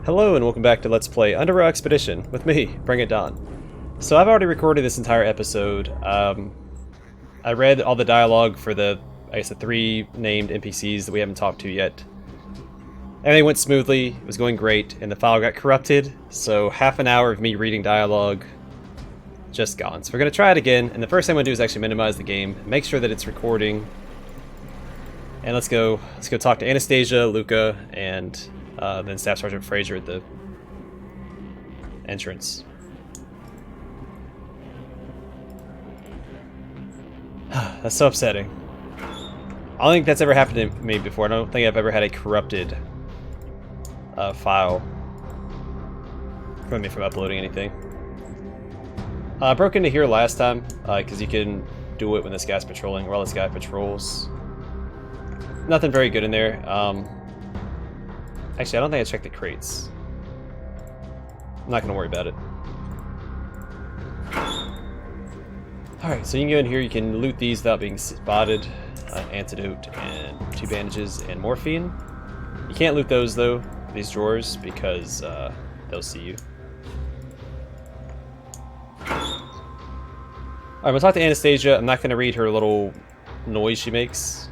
Hello and welcome back to Let's Play UnderRail Expedition with me, Bring It Dawn. So I've already recorded this entire episode. I read all the dialogue for the 3 named NPCs that we haven't talked to yet. Everything went smoothly, it was going great, and the file got corrupted, so half an hour of me reading dialogue just gone. So we're going to try it again, and the first thing I'm going to do is actually minimize the game, make sure that it's recording, and let's go talk to Anastasia, Luca, and then Staff Sergeant Fraser at the entrance. That's so upsetting. I don't think that's ever happened to me before. I don't think I've ever had a corrupted file from me from uploading anything. I broke into here last time because you can do it when this guy's patrolling, while this guy patrols. Nothing very good in there. Actually, I don't think I checked the crates. I'm not going to worry about it. Alright, so you can go in here, you can loot these without being spotted. Antidote and 2 bandages and morphine. You can't loot those though, these drawers, because they'll see you. Alright, I'm going to talk to Anastasia. I'm not going to read her little noise she makes.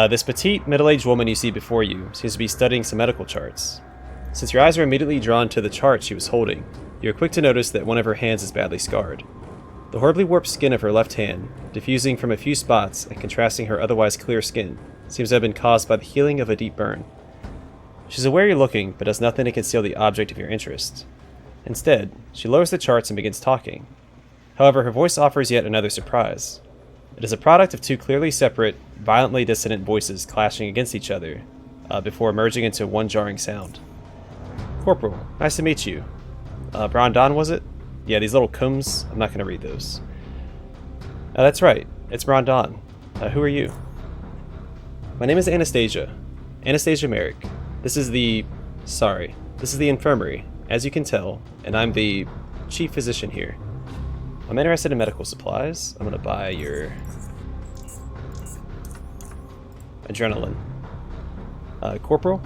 This petite, middle-aged woman you see before you seems to be studying some medical charts. Since your eyes are immediately drawn to the chart she was holding, you are quick to notice that one of her hands is badly scarred. The horribly warped skin of her left hand, diffusing from a few spots and contrasting her otherwise clear skin, seems to have been caused by the healing of a deep burn. She's aware you're looking, but does nothing to conceal the object of your interest. Instead, she lowers the charts and begins talking. However, her voice offers yet another surprise. It is a product of 2 clearly separate, violently dissonant voices clashing against each other before merging into one jarring sound. Corporal, nice to meet you. Brandon, was it? Yeah, these little combs, I'm not going to read those. That's right, it's Brandon. Who are you? My name is Anastasia. Anastasia Merrick. This is the infirmary, as you can tell, and I'm the chief physician here. I'm interested in medical supplies. I'm going to buy your adrenaline. Corporal?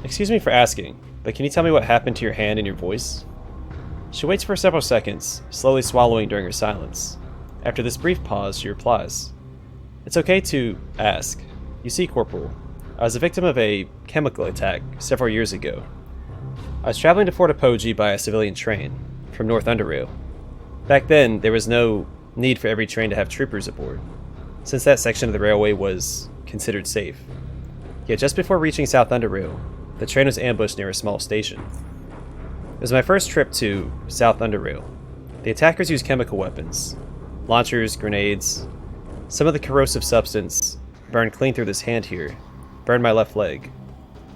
Excuse me for asking, but can you tell me what happened to your hand and your voice? She waits for several seconds, slowly swallowing during her silence. After this brief pause, she replies, It's okay to ask. You see, Corporal, I was a victim of a chemical attack several years ago. I was traveling to Fort Apogee by a civilian train from North UnderRail. Back then, there was no need for every train to have troopers aboard, since that section of the railway was considered safe. Yet just before reaching South UnderRail, the train was ambushed near a small station. It was my first trip to South UnderRail. The attackers used chemical weapons, launchers, grenades. Some of the corrosive substance burned clean through this hand here, burned my left leg.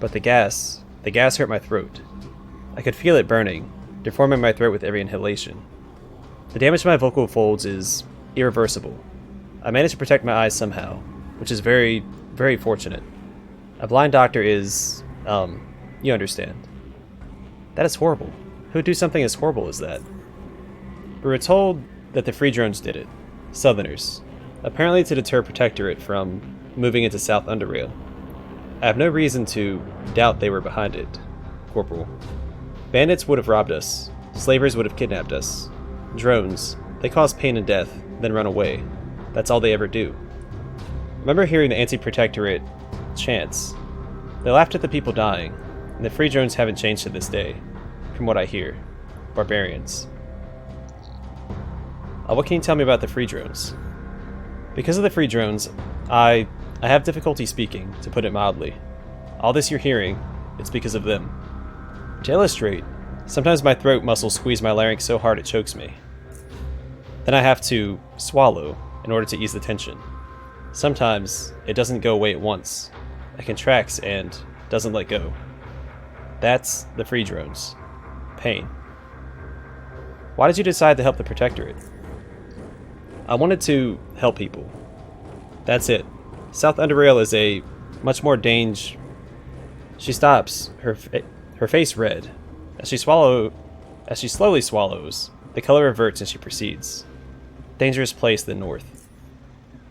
But the gas hurt my throat. I could feel it burning, deforming my throat with every inhalation. The damage to my vocal folds is irreversible. I managed to protect my eyes somehow, which is very, very fortunate. A blind doctor is, you understand. That is horrible. Who would do something as horrible as that? We were told that the free drones did it. Southerners. Apparently to deter Protectorate from moving into South UnderRail. I have no reason to doubt they were behind it, Corporal. Bandits would have robbed us. Slavers would have kidnapped us. Drones, they cause pain and death, then run away. That's all they ever do. Remember hearing the anti-Protectorate chants. They laughed at the people dying, and the free drones haven't changed to this day, from what I hear. Barbarians. What can you tell me about the free drones? Because of the free drones, I have difficulty speaking, to put it mildly. All this you're hearing, it's because of them. To illustrate, sometimes my throat muscles squeeze my larynx so hard it chokes me. Then I have to swallow in order to ease the tension. Sometimes it doesn't go away at once. It contracts and doesn't let go. That's the free drones. Pain. Why did you decide to help the Protectorate? I wanted to help people. That's it. South UnderRail is a much more She stops, her face red. As she slowly swallows, the color reverts and she proceeds. Dangerous place, the north.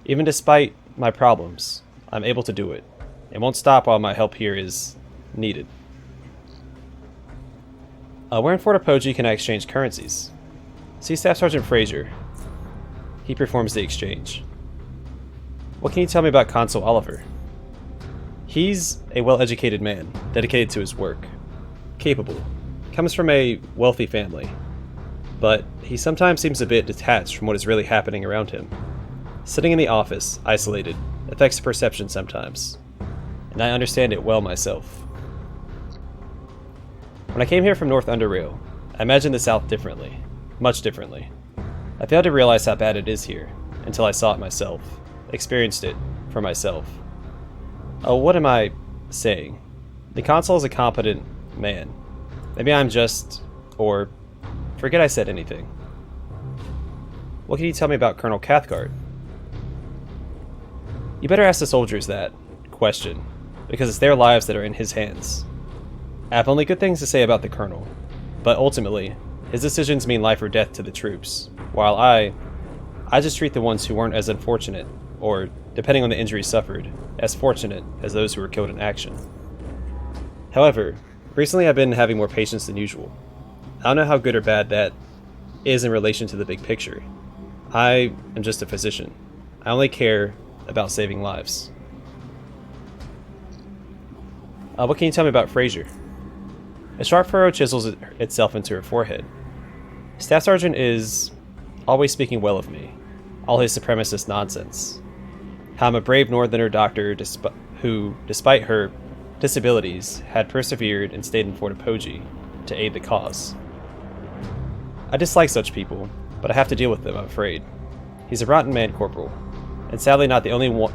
Even despite my problems, I'm able to do it. It won't stop while my help here is needed. Where in Fort Apogee can I exchange currencies? See Staff Sergeant Fraser. He performs the exchange. What can you tell me about Consul Oliver? He's a well-educated man, dedicated to his work. Capable. Comes from a wealthy family. But he sometimes seems a bit detached from what is really happening around him. Sitting in the office, isolated, affects perception sometimes. And I understand it well myself. When I came here from North UnderRail, I imagined the South differently. Much differently. I failed to realize how bad it is here, until I saw it myself. Experienced it for myself. Oh, what am I saying? The consul is a competent man. Maybe I'm just... or... forget I said anything. What can you tell me about Colonel Cathcart? You better ask the soldiers that question, because it's their lives that are in his hands. I have only good things to say about the colonel, but ultimately, his decisions mean life or death to the troops, while I just treat the ones who weren't as unfortunate, or, depending on the injuries suffered, as fortunate as those who were killed in action. However, recently I've been having more patience than usual. I don't know how good or bad that is in relation to the big picture. I am just a physician. I only care about saving lives. What can you tell me about Fraser? A sharp furrow chisels itself into her forehead. Staff Sergeant is always speaking well of me. All his supremacist nonsense. How I'm a brave northerner doctor who, despite her disabilities, had persevered and stayed in Fort Apogee to aid the cause. I dislike such people, but I have to deal with them, I'm afraid. He's a rotten man, Corporal, and sadly not the only one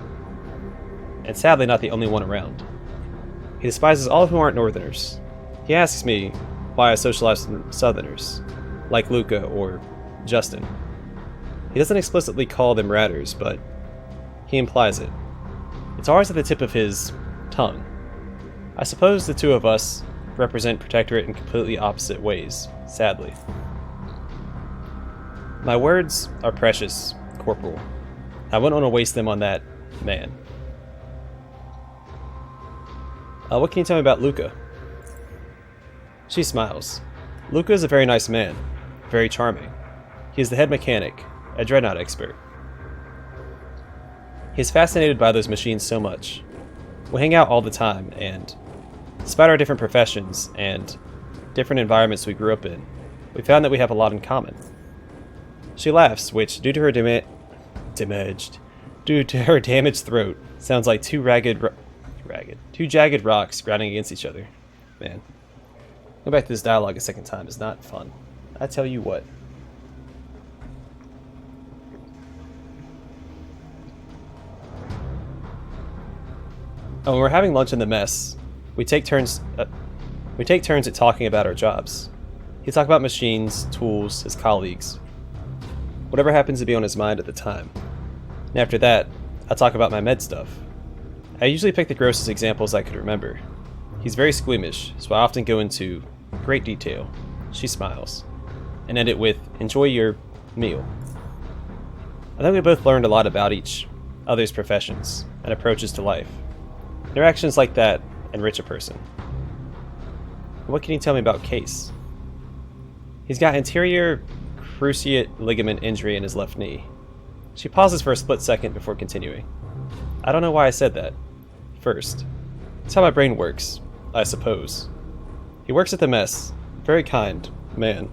around. He despises all who aren't northerners. He asks me why I socialize with southerners, like Luca or Justin. He doesn't explicitly call them ratters, but he implies it. It's always at the tip of his tongue. I suppose the two of us represent Protectorate in completely opposite ways, sadly. My words are precious, Corporal. I wouldn't want to waste them on that man. What can you tell me about Luca? She smiles. Luca is a very nice man, very charming. He is the head mechanic, a dreadnought expert. He is fascinated by those machines so much. We hang out all the time, and despite our different professions and different environments we grew up in, we found that we have a lot in common. She laughs, which, due to her damaged throat, sounds like two jagged rocks grinding against each other. Man, go back to this dialogue a second time is not fun. I tell you what. When we're having lunch in the mess, we take turns at talking about our jobs. He talks about machines, tools, his colleagues, whatever happens to be on his mind at the time. And after that, I talk about my med stuff. I usually pick the grossest examples I could remember. He's very squeamish, so I often go into great detail. She smiles, and end it with, "Enjoy your meal." I think we both learned a lot about each other's professions and approaches to life. Interactions like that enrich a person. What can you tell me about Case? He's got anterior cruciate ligament injury in his left knee. She pauses for a split second before continuing. I don't know why I said that. First, it's how my brain works, I suppose. He works at the mess. Very kind man.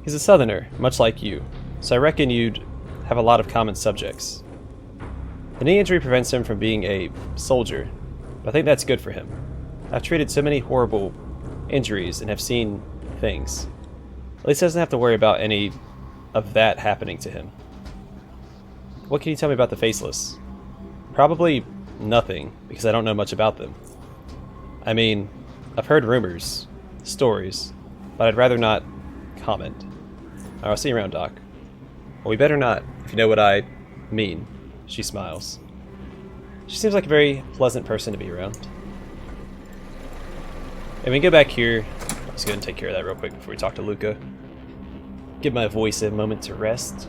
He's a southerner, much like you, so I reckon you'd have a lot of common subjects. The knee injury prevents him from being a soldier, but I think that's good for him. I've treated so many horrible injuries and have seen things. At least he doesn't have to worry about any of that happening to him. What can you tell me about the Faceless? Probably nothing, because I don't know much about them. I mean, I've heard rumors, stories, but I'd rather not comment. Alright, I'll see you around, Doc. Well, we better not, if you know what I mean. She smiles. She seems like a very pleasant person to be around. And we go back here. Let's go ahead and take care of that real quick before we talk to Luca. Give my voice a moment to rest.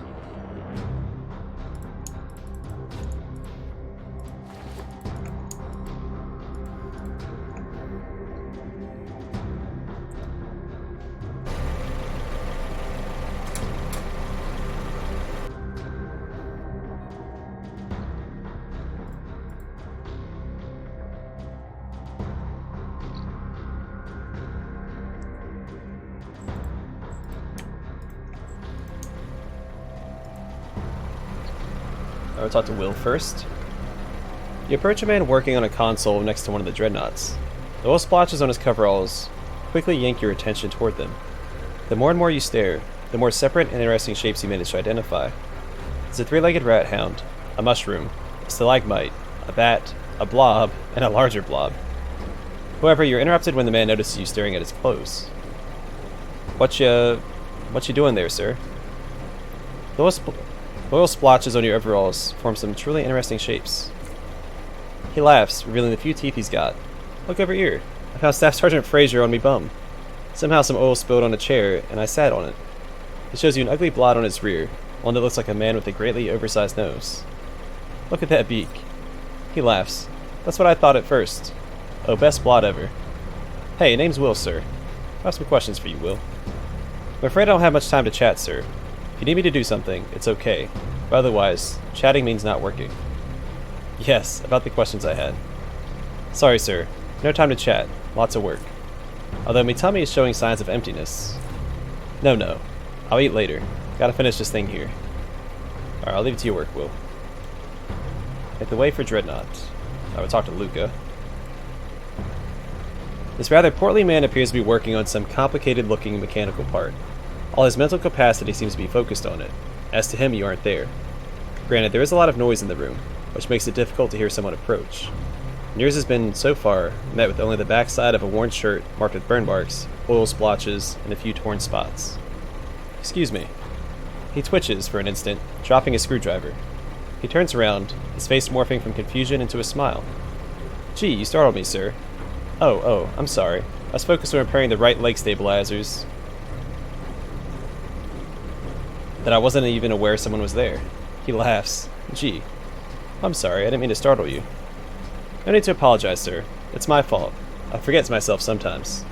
I will talk to Will first. You approach a man working on a console next to one of the dreadnoughts. The oil splotches on his coveralls quickly yank your attention toward them. The more and more you stare, the more separate and interesting shapes you manage to identify. There's a three-legged rat hound, a mushroom, a stalagmite, a bat, a blob, and a larger blob. However, you're interrupted when the man notices you staring at his clothes. What you doing there, sir? The oil splotches on your overalls form some truly interesting shapes. He laughs, revealing the few teeth he's got. Look over here. I found Staff Sergeant Fraser on me bum. Somehow some oil spilled on a chair, and I sat on it. It shows you an ugly blot on his rear, one that looks like a man with a greatly oversized nose. Look at that beak. He laughs. That's what I thought at first. Oh, best blot ever. Hey, name's Will, sir. I have some questions for you, Will. I'm afraid I don't have much time to chat, sir. If you need me to do something, it's okay. But otherwise, chatting means not working. Yes, about the questions I had. Sorry, sir. No time to chat. Lots of work. Although my tummy is showing signs of emptiness. No. I'll eat later. Gotta finish this thing here. Alright, I'll leave it to your work, Will. Make the way for Dreadnought. I will talk to Luca. This rather portly man appears to be working on some complicated-looking mechanical part. All his mental capacity seems to be focused on it. As to him, you aren't there. Granted, there is a lot of noise in the room, which makes it difficult to hear someone approach. Yours has been, so far, met with only the backside of a worn shirt marked with burn marks, oil splotches, and a few torn spots. Excuse me. He twitches for an instant, dropping his screwdriver. He turns around, his face morphing from confusion into a smile. Gee, you startled me, sir. Oh, I'm sorry. I was focused on repairing the right leg stabilizers. That I wasn't even aware someone was there. He laughs. Gee. I'm sorry, I didn't mean to startle you. No need to apologize, sir. It's my fault. I forget myself sometimes.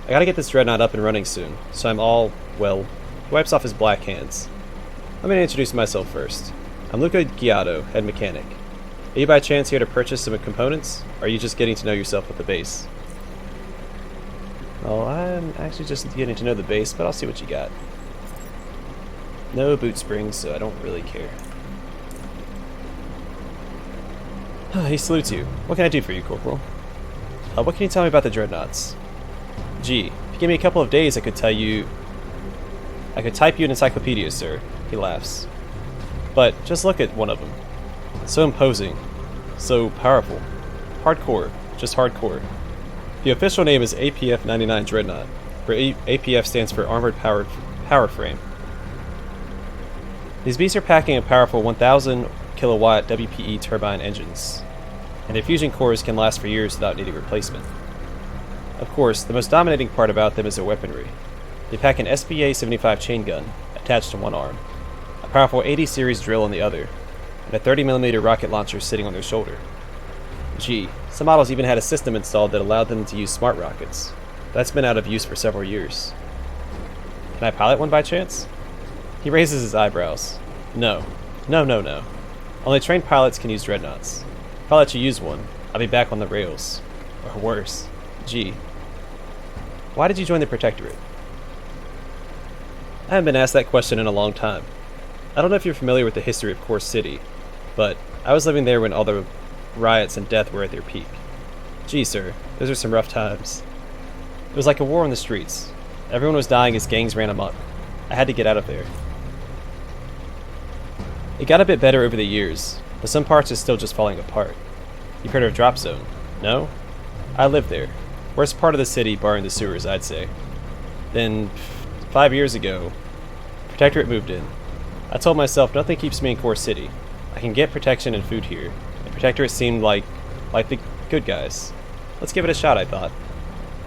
I gotta get this dreadnought up and running soon, so I'm all, well, he wipes off his black hands. Let me introduce myself first. I'm Luca Giotto, head mechanic. Are you by chance here to purchase some components, or are you just getting to know yourself with the base? Well, I'm actually just getting to know the base, but I'll see what you got. No boot springs, so I don't really care. He salutes you. What can I do for you, Corporal? What can you tell me about the dreadnoughts? Gee, if you give me a couple of days, I could type you an encyclopedia, sir. He laughs. But just look at one of them. So imposing. So powerful. Hardcore. Just hardcore. The official name is APF-99 Dreadnought, where APF stands for Armored Power Frame. These beasts are packing a powerful 1,000 kilowatt WPE turbine engines, and their fusion cores can last for years without needing replacement. Of course, the most dominating part about them is their weaponry. They pack an SBA-75 chain gun, attached to one arm, a powerful 80 series drill on the other, and a 30mm rocket launcher sitting on their shoulder. Gee, some models even had a system installed that allowed them to use smart rockets. That's been out of use for several years. Can I pilot one by chance? He raises his eyebrows. No. Only trained pilots can use dreadnoughts. If I let you use one, I'll be back on the rails. Or worse. Gee. Why did you join the Protectorate? I haven't been asked that question in a long time. I don't know if you're familiar with the history of Core City, but I was living there when all the riots and death were at their peak. Gee, sir, those are some rough times. It was like a war on the streets. Everyone was dying as gangs ran amok. I had to get out of there. It got a bit better over the years, but some parts are still just falling apart. You've heard of Drop Zone, no? I lived there. Worst part of the city, barring the sewers, I'd say. Then, 5 years ago, Protectorate moved in. I told myself nothing keeps me in Core City. I can get protection and food here, and Protectorate seemed like the good guys. Let's give it a shot, I thought.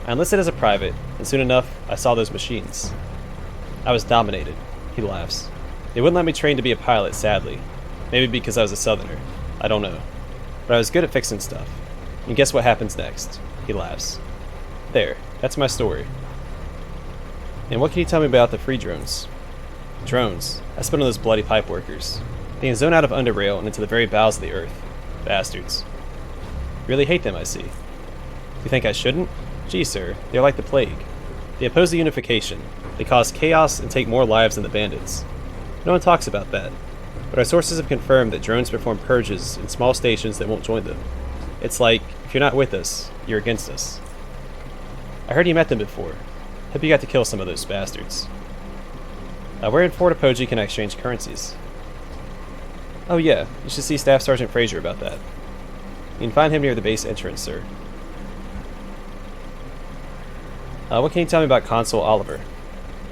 I enlisted as a private, and soon enough, I saw those machines. I was dominated. He laughs. They wouldn't let me train to be a pilot, sadly. Maybe because I was a southerner. I don't know. But I was good at fixing stuff. And guess what happens next? He laughs. There. That's my story. And what can you tell me about the free drones? Drones. I spit on those bloody pipe workers. They can zone out of UnderRail and into the very bowels of the earth. Bastards. You really hate them, I see. You think I shouldn't? Gee, sir. They're like the plague. They oppose the unification. They cause chaos and take more lives than the bandits. No one talks about that. but our sources have confirmed that drones perform purges in small stations that won't join them. It's like, if you're not with us, you're against us. I heard you met them before. Hope you got to kill some of those bastards. Where in Fort Apogee can I exchange currencies? Oh yeah, you should see Staff Sergeant Fraser about that. You can find him near the base entrance, sir. What can you tell me about Consul Oliver?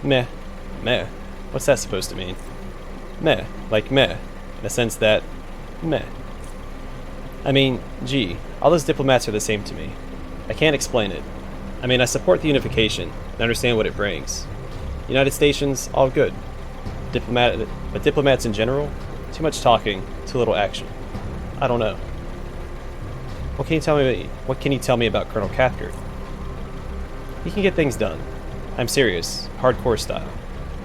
Meh. Meh. What's that supposed to mean? Meh. Like meh. In the sense that... meh. I mean, gee, all those diplomats are the same to me. I can't explain it. I mean, I support the unification and understand what it brings. United Stations, all good. But diplomats in general? Too much talking, too little action. I don't know. What can you tell me about Colonel Cathcart? He can get things done. I'm serious, hardcore style.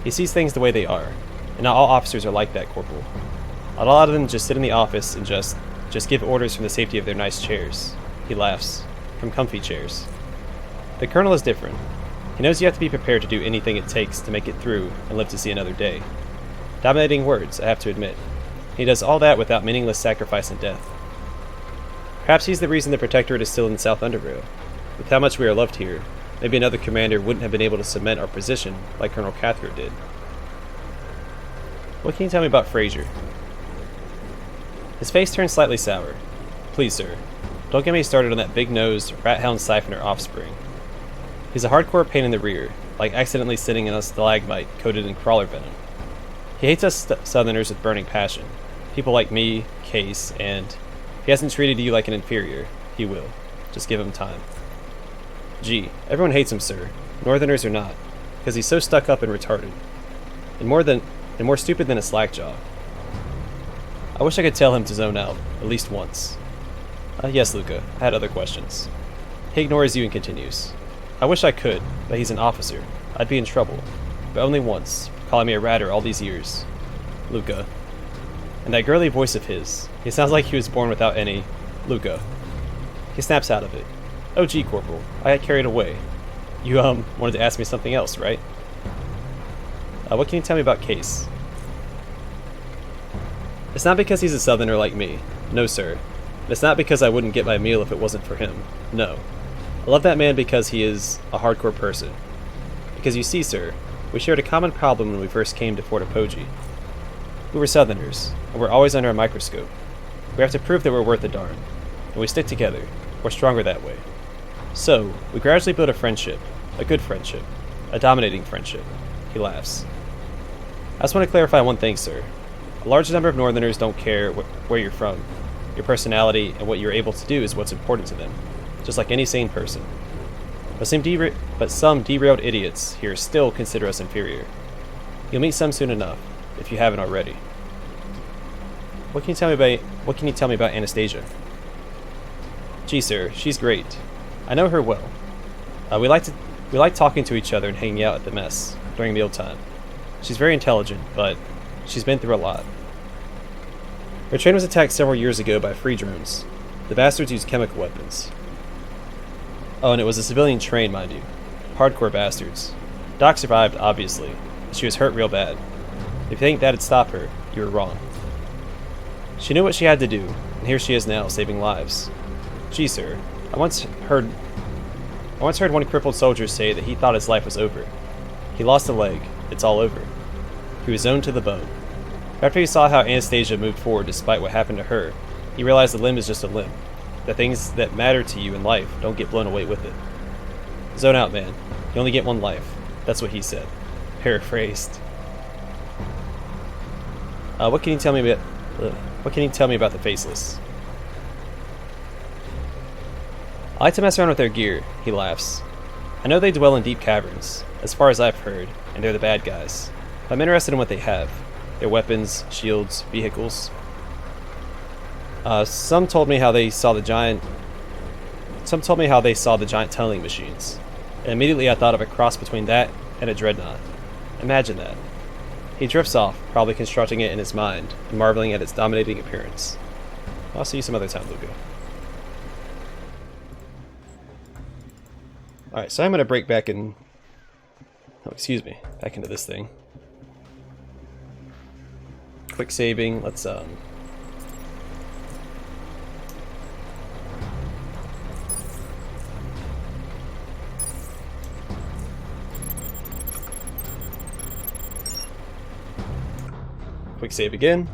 He sees things the way they are, and not all officers are like that, Corporal. A lot of them just sit in the office and just give orders from the safety of their nice chairs. He laughs. From comfy chairs. The Colonel is different. He knows you have to be prepared to do anything it takes to make it through and live to see another day. Dominating words, I have to admit. He does all that without meaningless sacrifice and death. Perhaps he's the reason the Protectorate is still in South UnderRail. With how much we are loved here, maybe another commander wouldn't have been able to cement our position like Colonel Cathcart did. What can you tell me about Fraser? His face turns slightly sour. Please, sir, don't get me started on that big-nosed, rat-hound siphoner offspring. He's a hardcore pain in the rear, like accidentally sitting in a stalagmite coated in crawler venom. He hates us Southerners with burning passion. People like me, Case, and if he hasn't treated you like an inferior, he will. Just give him time. Gee, everyone hates him, sir. Northerners are not, because he's so stuck up and retarded. And more stupid than a slackjaw. I wish I could tell him to zone out, at least once. Yes, Luca, I had other questions. He ignores you and continues. I wish I could, but he's an officer. I'd be in trouble. But only once, calling me a ratter all these years. Luca. And that girly voice of his. He sounds like he was born without any... Luca. He snaps out of it. Oh gee, Corporal, I got carried away. You, wanted to ask me something else, right? What can you tell me about Case? It's not because he's a Southerner like me. No, sir. And it's not because I wouldn't get my meal if it wasn't for him. No. I love that man because he is a hardcore person. Because you see, sir, we shared a common problem when we first came to Fort Apogee. We were Southerners, and we're always under a microscope. We have to prove that we're worth a darn. And we stick together. We're stronger that way. So, we gradually built a friendship. A good friendship. A dominating friendship. He laughs. I just want to clarify one thing, sir. A large number of Northerners don't care where you're from. Your personality and what you're able to do is what's important to them. Just like any sane person. But some derailed idiots here still consider us inferior. You'll meet some soon enough, if you haven't already. What can you tell me about Anastasia? Gee, sir, she's great. I know her well. We like talking to each other and hanging out at the mess during mealtime. She's very intelligent, but she's been through a lot. Her train was attacked several years ago by free drones. The bastards used chemical weapons. Oh, and it was a civilian train, mind you. Hardcore bastards. Doc survived, obviously, but she was hurt real bad. If you think that'd stop her, you were wrong. She knew what she had to do, and here she is now, saving lives. Gee, sir, I once heard one crippled soldier say that he thought his life was over. He lost a leg. It's all over. He was zoned to the bone. After he saw how Anastasia moved forward despite what happened to her, he realized a limb is just a limb. The things that matter to you in life don't get blown away with it. Zone out, man. You only get one life. That's what he said. Paraphrased. What can you tell me about the Faceless? I like to mess around with their gear, he laughs. I know they dwell in deep caverns, as far as I've heard, and they're the bad guys. But I'm interested in what they have. Their weapons, shields, vehicles. Some told me how they saw the giant tunneling machines. And immediately I thought of a cross between that and a dreadnought. Imagine that. He drifts off, probably constructing it in his mind, and marveling at its dominating appearance. I'll see you some other time, Luca. Alright, so I'm going to break back in... Oh, excuse me. Back into this thing. quick saving. Let's quick save again.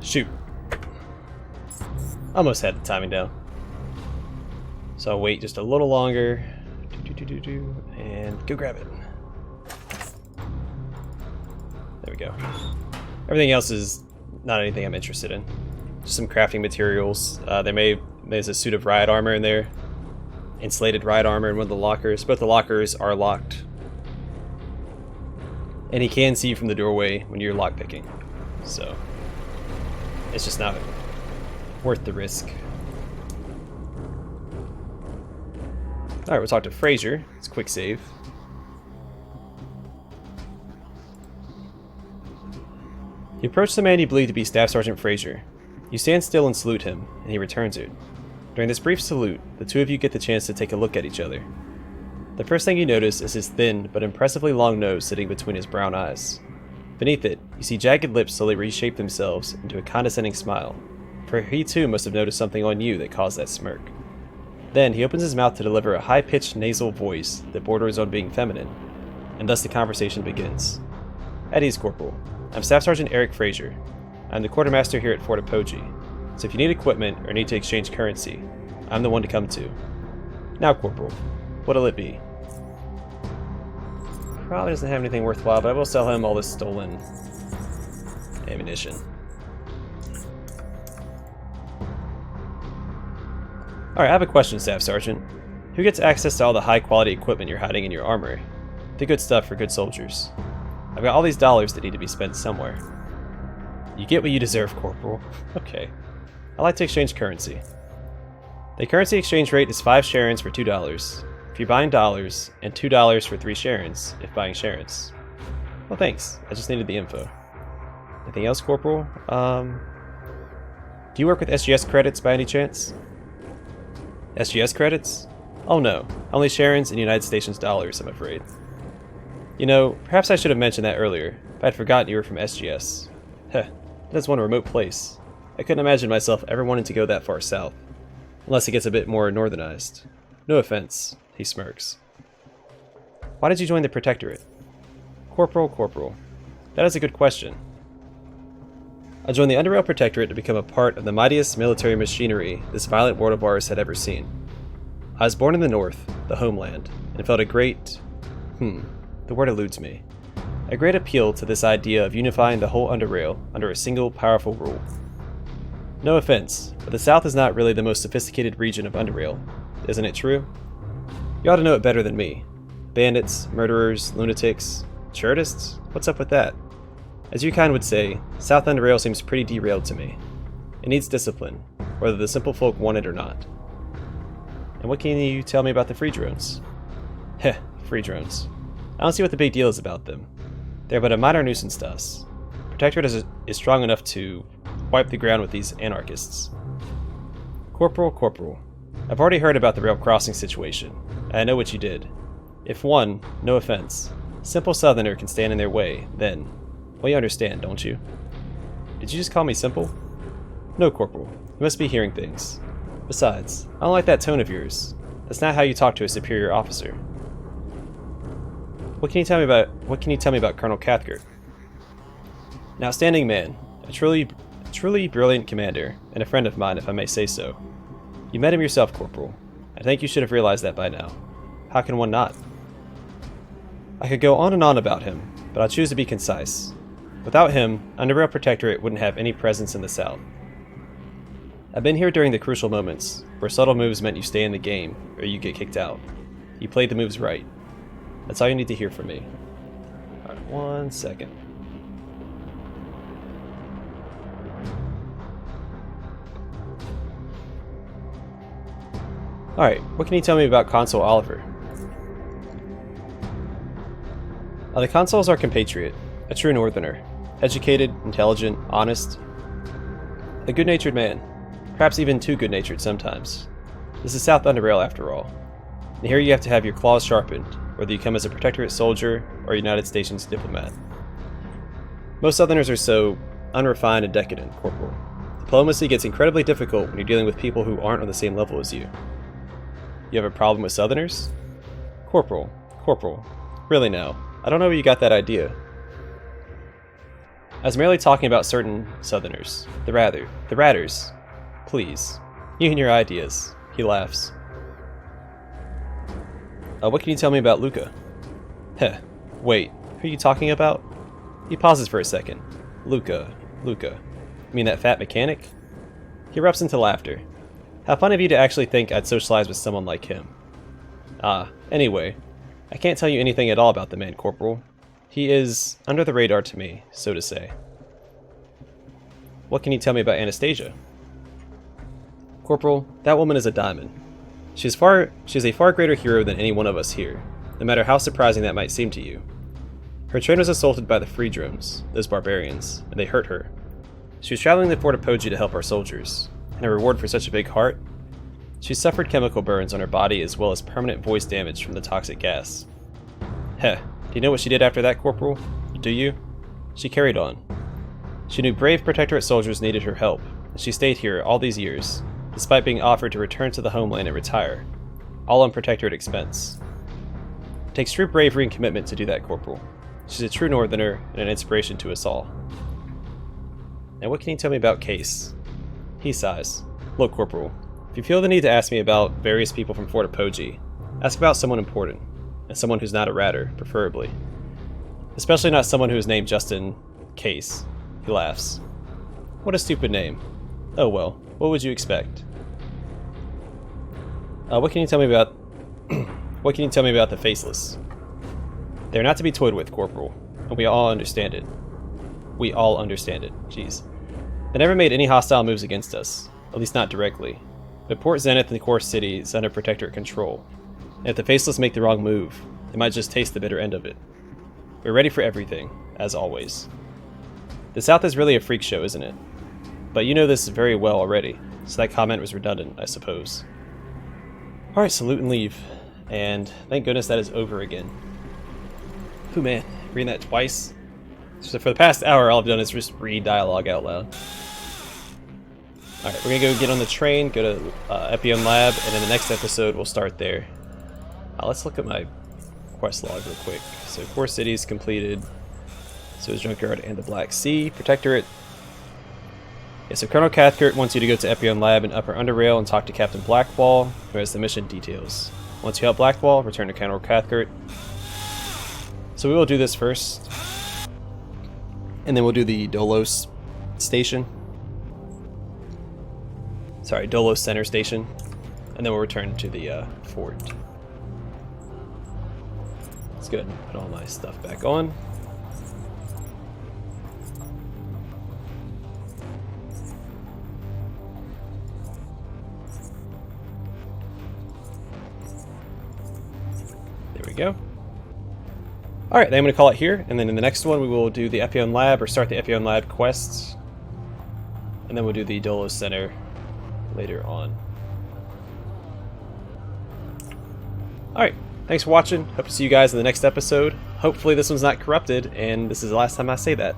Shoot. Almost had the timing down. So I'll wait just a little longer. And go grab it. There we go. Everything else is not anything I'm interested in. Just some crafting materials. There's a suit of riot armor in there. Insulated riot armor in one of the lockers. Both the lockers are locked. And he can see you from the doorway when you're lockpicking. So it's just not worth the risk. Alright, we'll talk to Fraser. It's a quick save. You approach the man you believe to be Staff Sergeant Fraser. You stand still and salute him, and he returns it. During this brief salute, the two of you get the chance to take a look at each other. The first thing you notice is his thin but impressively long nose sitting between his brown eyes. Beneath it, you see jagged lips slowly reshape themselves into a condescending smile, for he too must have noticed something on you that caused that smirk. Then he opens his mouth to deliver a high-pitched nasal voice that borders on being feminine, and thus the conversation begins. At ease, Corporal. I'm Staff Sergeant Eric Fraser. I'm the quartermaster here at Fort Apogee, so if you need equipment or need to exchange currency, I'm the one to come to. Now, Corporal, what'll it be? Probably doesn't have anything worthwhile, but I will sell him all this stolen ammunition. Alright, I have a question, Staff Sergeant. Who gets access to all the high-quality equipment you're hiding in your armory? The good stuff for good soldiers. I've got all these dollars that need to be spent somewhere. You get what you deserve, Corporal. Okay. I like to exchange currency. The currency exchange rate is 5 sharons for $2 if you're buying dollars, and $2 for 3 sharons if buying sharons. Well, thanks. I just needed the info. Anything else, Corporal? Do you work with SGS credits by any chance? SGS credits? Oh no, only sharons and United Stations dollars, I'm afraid. You know, perhaps I should have mentioned that earlier, if I'd forgotten you were from SGS. Heh, that's one remote place. I couldn't imagine myself ever wanting to go that far south. Unless it gets a bit more northernized. No offense, he smirks. Why did you join the Protectorate? Corporal. That is a good question. I joined the UnderRail Protectorate to become a part of the mightiest military machinery this violent world of ours had ever seen. I was born in the north, the homeland, and felt a great... the word eludes me. A great appeal to this idea of unifying the whole UnderRail under a single powerful rule. No offense, but the south is not really the most sophisticated region of UnderRail. Isn't it true? You ought to know it better than me. Bandits, murderers, lunatics, chartists? What's up with that? As you kind would say, South UnderRail seems pretty derailed to me. It needs discipline, whether the simple folk want it or not. And what can you tell me about the free drones? Heh, free drones. I don't see what the big deal is about them. They're but a minor nuisance to us. Protectorate is strong enough to wipe the ground with these anarchists. Corporal, I've already heard about the rail crossing situation, and I know what you did. If one, no offense, simple southerner can stand in their way, then... well, you understand, don't you? Did you just call me simple? No, Corporal. You must be hearing things. Besides, I don't like that tone of yours. That's not how you talk to a superior officer. What can you tell me about Colonel Cathcart? An outstanding man, a truly brilliant commander, and a friend of mine, if I may say so. You met him yourself, Corporal. I think you should have realized that by now. How can one not? I could go on and on about him, but I'll choose to be concise. Without him, UnderRail Protectorate wouldn't have any presence in the South. I've been here during the crucial moments, where subtle moves meant you stay in the game, or you get kicked out. You played the moves right. That's all you need to hear from me. Alright, 1 second. Alright, what can you tell me about Consul Oliver? The Consul's our compatriot, a true northerner, educated, intelligent, honest, a good-natured man, perhaps even too good-natured sometimes. This is South UnderRail after all, and here you have to have your claws sharpened, whether you come as a Protectorate soldier or a United States diplomat. Most Southerners are so unrefined and decadent, Corporal. Diplomacy gets incredibly difficult when you're dealing with people who aren't on the same level as you. You have a problem with Southerners? Corporal, really now, I don't know where you got that idea. I was merely talking about certain Southerners. The Ratters. Please. You and your ideas. He laughs. What can you tell me about Luca? Heh. Wait, who are you talking about? He pauses for a second. Luca. You mean that fat mechanic? He erupts into laughter. How fun of you to actually think I'd socialize with someone like him. Anyway. I can't tell you anything at all about the man, Corporal. He is under the radar to me, so to say. What can you tell me about Anastasia? Corporal, that woman is a diamond. She is a far greater hero than any one of us here, no matter how surprising that might seem to you. Her train was assaulted by the free drones, those barbarians, and they hurt her. She was traveling to Fort Apogee to help our soldiers, and a reward for such a big heart? She suffered chemical burns on her body as well as permanent voice damage from the toxic gas. Heh, do you know what she did after that, Corporal? Do you? She carried on. She knew brave Protectorate soldiers needed her help, and she stayed here all these years, despite being offered to return to the homeland and retire, all on Protectorate expense. It takes true bravery and commitment to do that, Corporal. She's a true Northerner and an inspiration to us all. Now what can you tell me about Case? He sighs. Look, Corporal, if you feel the need to ask me about various people from Fort Apogee, ask about someone important, and someone who's not a ratter, preferably. Especially not someone who is named Justin Case. He laughs. What a stupid name. Oh well, what would you expect? What can you tell me about the Faceless? They're not to be toyed with, Corporal, and we all understand it. Jeez. They never made any hostile moves against us, at least not directly. But Port Zenith and the core city is under Protectorate control, and if the Faceless make the wrong move, they might just taste the bitter end of it. We're ready for everything, as always. The South is really a freak show, isn't it? But you know this very well already, so that comment was redundant, I suppose. Alright, salute and leave. And thank goodness that is over again. Whew, man, reading that twice. So for the past hour, all I've done is just read dialogue out loud. Alright, we're gonna go get on the train, go to Epione Lab, and in the next episode we'll start there. Let's look at my quest log real quick. So core cities completed. So is Junkyard and the Black Sea. Protectorate. Yeah, so Colonel Cathcart wants you to go to Epione Lab in Upper UnderRail and talk to Captain Blackwall, who has the mission details. Once you help Blackwall, return to Colonel Cathcart. So we will do this first. And then we'll do the Dolos station. Sorry, Dolos Center station. And then we'll return to the fort. Let's go ahead and put all my stuff back on. There we go. Alright, then I'm going to call it here, and then in the next one we will do the Epione Lab, or start the Epione Lab quests. And then we'll do the Dolos Center later on. Alright, thanks for watching. Hope to see you guys in the next episode. Hopefully this one's not corrupted, and this is the last time I say that.